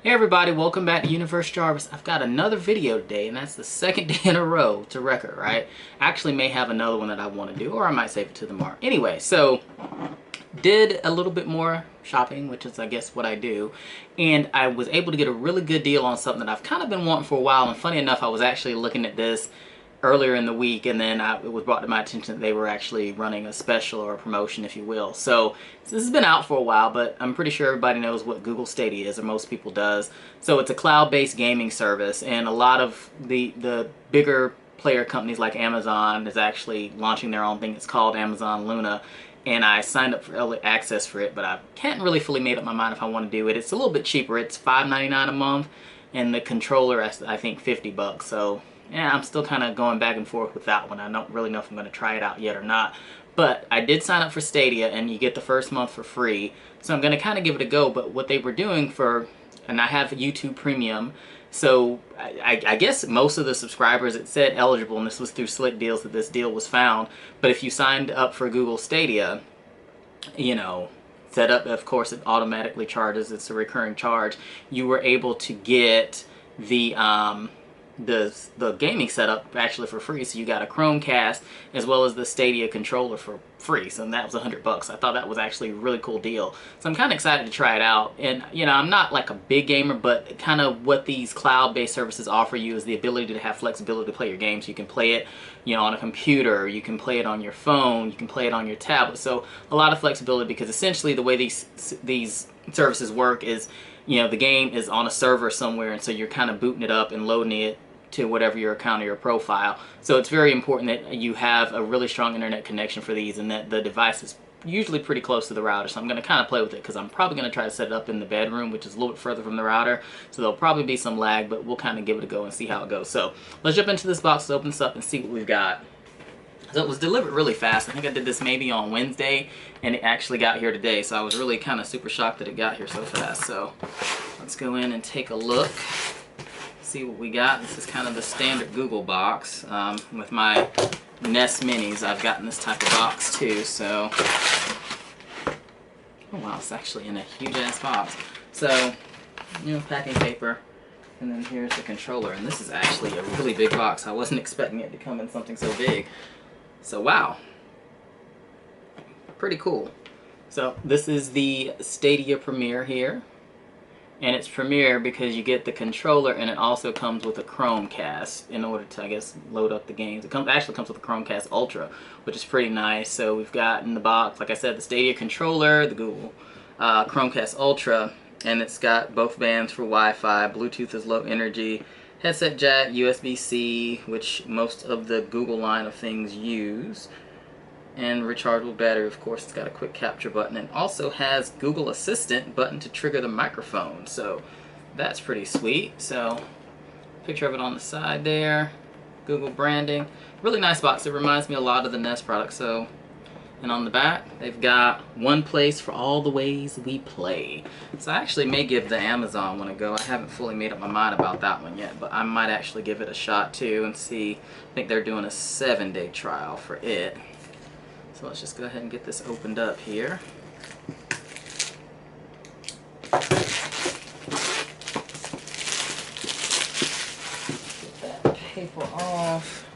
Hey everybody, welcome back to Universe Jarvis. I've got another video today, and that's the second day in a row to record, right? I actually may have another one that I want to do, or I might save it to tomorrow. Anyway, so did a little bit more shopping, which is I guess what I do, and I was able to get a really good deal on something that I've kind of been wanting for a while, and funny enough, I was actually looking at this earlier in the week, and then it was brought to my attention that they were actually running a special or a promotion, if you will. So this has been out for a while, but I'm pretty sure everybody knows what Google Stadia is, or most people does. So it's a cloud-based gaming service, and a lot of the bigger player companies like Amazon is actually launching their own thing. It's called Amazon Luna, and I signed up for early access for it, but I can't really fully made up my mind if I want to do it. It's a little bit cheaper. It's $5.99 a month, and the controller is, I think, $50. So yeah, I'm still kind of going back and forth with that one. I don't really know if I'm going to try it out yet or not. But I did sign up for Stadia, and you get the first month for free. So I'm going to kind of give it a go. But what they were doing for, and I have YouTube Premium, so I guess most of the subscribers, it said eligible, and this was through Slick Deals that this deal was found. But if you signed up for Google Stadia, you know, set up, of course, it automatically charges. It's a recurring charge. You were able to get the gaming setup actually for free. So you got a Chromecast as well as the Stadia controller for free. So that was $100. I thought that was actually a really cool deal. So I'm kind of excited to try it out. And you know, I'm not like a big gamer, but kind of what these cloud-based services offer you is the ability to have flexibility to play your games. You can play it, you know, on a computer, you can play it on your phone, you can play it on your tablet. So a lot of flexibility, because essentially the way these services work is, you know, the game is on a server somewhere, and so you're kind of booting it up and loading it to whatever your account or your profile. So it's very important that you have a really strong internet connection for these, and that the device is usually pretty close to the router. So I'm going to kind of play with it, because I'm probably going to try to set it up in the bedroom, which is a little bit further from the router. So there'll probably be some lag, but we'll kind of give it a go and see how it goes. So let's jump into this box, open this up, and see what we've got. So it was delivered really fast. I think I did this maybe on Wednesday, and it actually got here today. So I was really kind of super shocked that it got here so fast. So let's go in and take a look, see what we got. This is kind of the standard Google box. With my Nest Minis, I've gotten this type of box too. So, oh wow, it's actually in a huge ass box. So, you know, packing paper. And then here's the controller, and this is actually a really big box. I wasn't expecting it to come in something so big. So wow, pretty cool. So this is the Stadia Premier here, and it's Premier because you get the controller, and it also comes with a Chromecast in order to, I guess, load up the games. It actually comes with a Chromecast Ultra, which is pretty nice. So we've got in the box, like I said, the Stadia controller, the Google Chromecast Ultra, and it's got both bands for Wi-Fi. Bluetooth is low energy, headset jack, USB-C, which most of the Google line of things use, and rechargeable battery. Of course, it's got a quick capture button, and also has Google Assistant button to trigger the microphone. So that's pretty sweet. So picture of it on the side there, Google branding. Really nice box. It reminds me a lot of the Nest products. So, and on the back, they've got one place for all the ways we play. So I actually may give the Amazon one a go. I haven't fully made up my mind about that one yet, but I might actually give it a shot too and see. I think they're doing a 7-day trial for it. So let's just go ahead and get this opened up here. Get that paper off.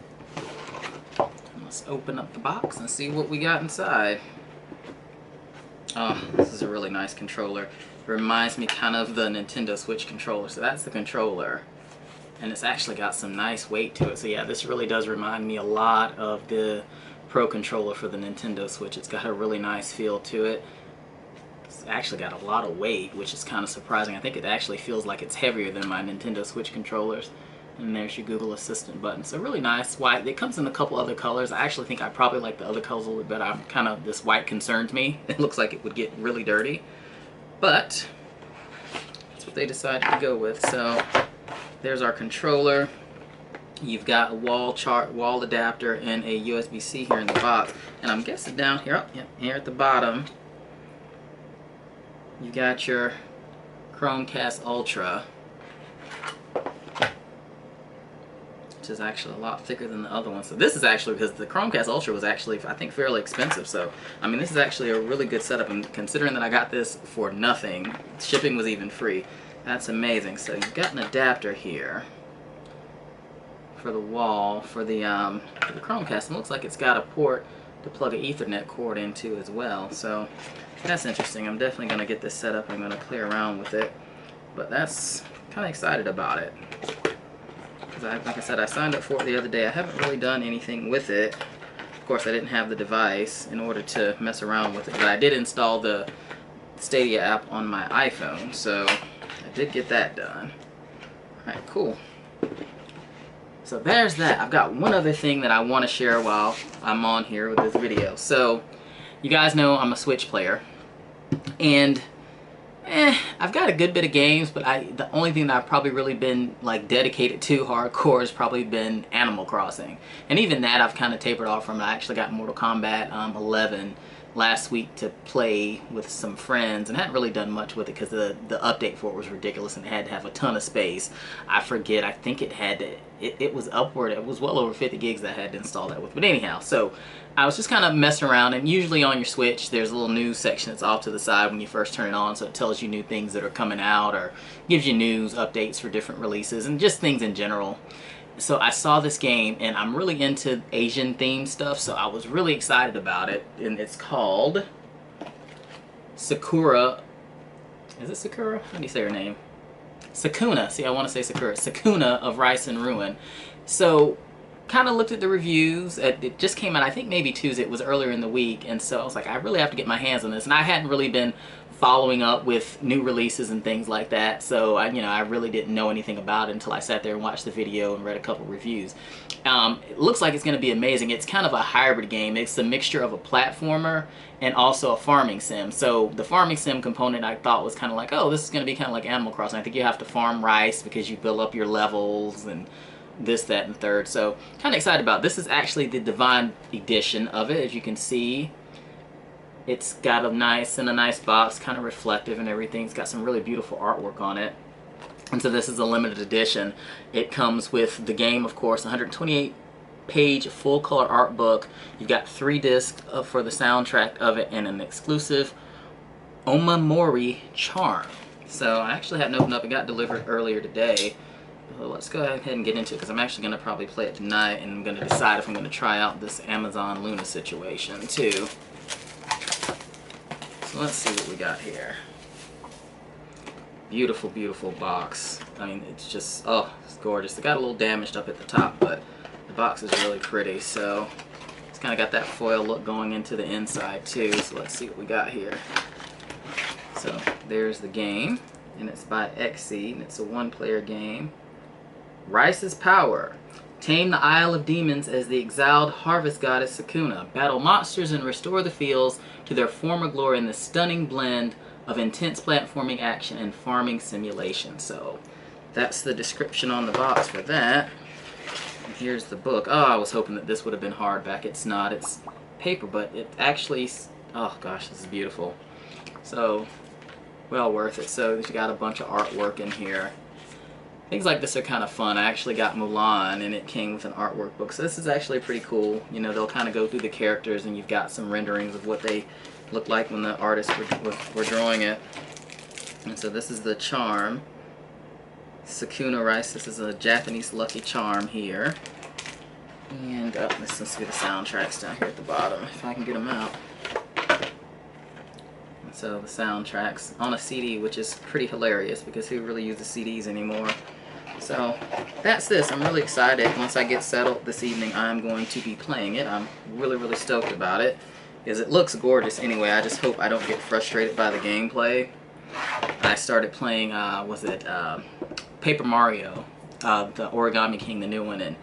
Let's open up the box and see what we got inside. Oh, this is a really nice controller. It reminds me kind of the Nintendo Switch controller. So that's the controller, and it's actually got some nice weight to it. So yeah, this really does remind me a lot of the Pro controller for the Nintendo Switch. It's got a really nice feel to it. It's actually got a lot of weight, which is kind of surprising. I think it actually feels like it's heavier than my Nintendo Switch controllers. And there's your Google Assistant button. So really nice white. It comes in a couple other colors. I actually think I probably like the other colors a little bit better. This white concerns me. It looks like it would get really dirty. But that's what they decided to go with. So there's our controller. You've got a wall adapter, and a USB-C here in the box. And I'm guessing down here, here at the bottom, you got your Chromecast Ultra, which is actually a lot thicker than the other one. So this is actually, because the Chromecast Ultra was actually, I think, fairly expensive. So, I mean, this is actually a really good setup. And considering that I got this for nothing, shipping was even free. That's amazing. So you've got an adapter here for the wall for the Chromecast. It looks like it's got a port to plug an Ethernet cord into as well. So that's interesting. I'm definitely going to get this set up. I'm going to play around with it. But that's kind of excited about it. Because like I said, I signed up for it the other day. I haven't really done anything with it. Of course, I didn't have the device in order to mess around with it. But I did install the Stadia app on my iPhone. So I did get that done. Alright, cool. So there's that. I've got one other thing that I want to share while I'm on here with this video. So you guys know I'm a Switch player, and I've got a good bit of games, but the only thing that I've probably really been like dedicated to hardcore has probably been Animal Crossing, and even that I've kind of tapered off from. I actually got Mortal Kombat 11 last week to play with some friends, and I hadn't really done much with it because the update for it was ridiculous and it had to have a ton of space. I forget, I think it had to, it was upward, it was well over 50 gigs that I had to install that with. But anyhow, so I was just kind of messing around, and usually on your Switch there's a little news section that's off to the side when you first turn it on, so it tells you new things that are coming out or gives you news, updates for different releases, and just things in general. So I saw this game, and I'm really into Asian themed stuff, so I was really excited about it. And it's called Sakura. Is it Sakura? How do you say her name? Sakuna. See, I want to say Sakura. Sakuna of Rice and Ruin. So kind of looked at the reviews. It just came out, I think maybe Tuesday. It was earlier in the week, and so I was like, I really have to get my hands on this. And I hadn't really been following up with new releases and things like that, so I really didn't know anything about it until I sat there and watched the video and read a couple reviews. It looks like it's going to be amazing. It's kind of a hybrid game. It's a mixture of a platformer and also a farming sim. So the farming sim component I thought was kind of like, oh, this is going to be kind of like Animal Crossing. I think you have to farm rice because you build up your levels and this, that, and the third. So kind of excited about it. This is actually the Divine Edition of it, as you can see. It's got a nice box, kind of reflective and everything. It's got some really beautiful artwork on it. And so this is a limited edition. It comes with the game, of course, 128-page full-color art book. You've got 3 discs for the soundtrack of it and an exclusive Omamori charm. So I actually haven't opened up. It got delivered earlier today. So let's go ahead and get into it because I'm actually going to probably play it tonight, and I'm going to decide if I'm going to try out this Amazon Luna situation too. So let's see what we got here. Beautiful, beautiful box. I mean, it's just, oh, it's gorgeous. It got a little damaged up at the top, but the box is really pretty. So it's kind of got that foil look going into the inside too. So let's see what we got here. So there's the game, and it's by XC, and it's a 1-player game. Rice's Power. Tame the Isle of Demons as the exiled harvest goddess Sakuna. Battle monsters and restore the fields to their former glory in the stunning blend of intense platforming action and farming simulation. So that's the description on the box for that. And here's the book. Oh, I was hoping that this would have been hardback. It's not. It's paper, but it actually, oh gosh, this is beautiful. So well worth it. So you got a bunch of artwork in here. Things like this are kind of fun. I actually got Mulan, and it came with an artwork book. So this is actually pretty cool. You know, they'll kind of go through the characters, and you've got some renderings of what they look like when the artists were drawing it. And so this is the charm. Sakuna Rice. This is a Japanese lucky charm here. And let's see the soundtracks down here at the bottom, if I can get them out. And so the soundtracks on a CD, which is pretty hilarious because who really uses CDs anymore? So that's this. I'm really excited. Once I get settled this evening, I'm going to be playing it. I'm really, really stoked about it because it looks gorgeous anyway. I just hope I don't get frustrated by the gameplay. I started playing, Paper Mario, the Origami King, the new one, and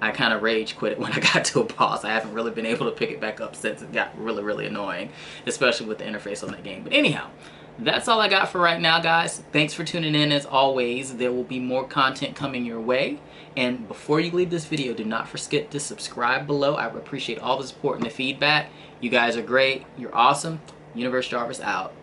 I kind of rage quit it when I got to a boss. I haven't really been able to pick it back up since. It got really, really annoying, especially with the interface on that game. But anyhow, that's all I got for right now, guys. Thanks for tuning in as always. There will be more content coming your way. And before you leave this video, do not forget to subscribe below. I appreciate all the support and the feedback. You guys are great. You're awesome. Universe Jarvis out.